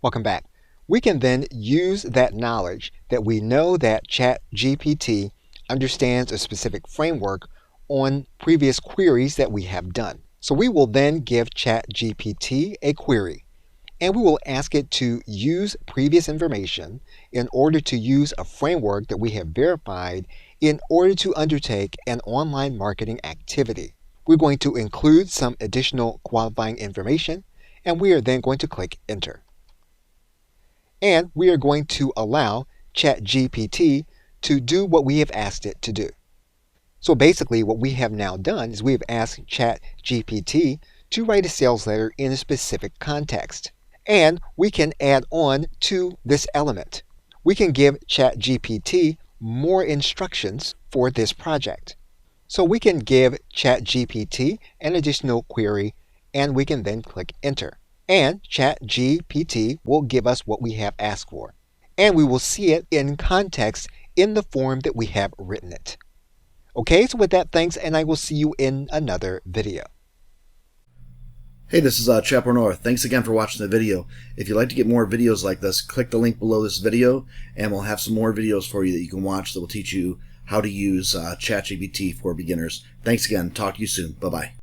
Welcome back. We can then use that knowledge that we know that ChatGPT understands a specific framework on previous queries that we have done. So we will then give ChatGPT a query, and we will ask it to use previous information in order to use a framework that we have verified in order to undertake an online marketing activity. We're going to include some additional qualifying information, and we are then going to click Enter. And we are going to allow ChatGPT to do what we have asked it to do. So basically what we have now done is we have asked ChatGPT to write a sales letter in a specific context. And we can add on to this element. We can give ChatGPT more instructions for this project. So we can give ChatGPT an additional query, and we can then click Enter. And ChatGPT will give us what we have asked for. And we will see it in context in the form that we have written it. Okay, so with that, thanks, and I will see you in another video. Hey, this is Chapo North. Thanks again for watching the video. If you'd like to get more videos like this, click the link below this video, and we'll have some more videos for you that you can watch that will teach you how to use ChatGPT for beginners. Thanks again. Talk to you soon. Bye-bye.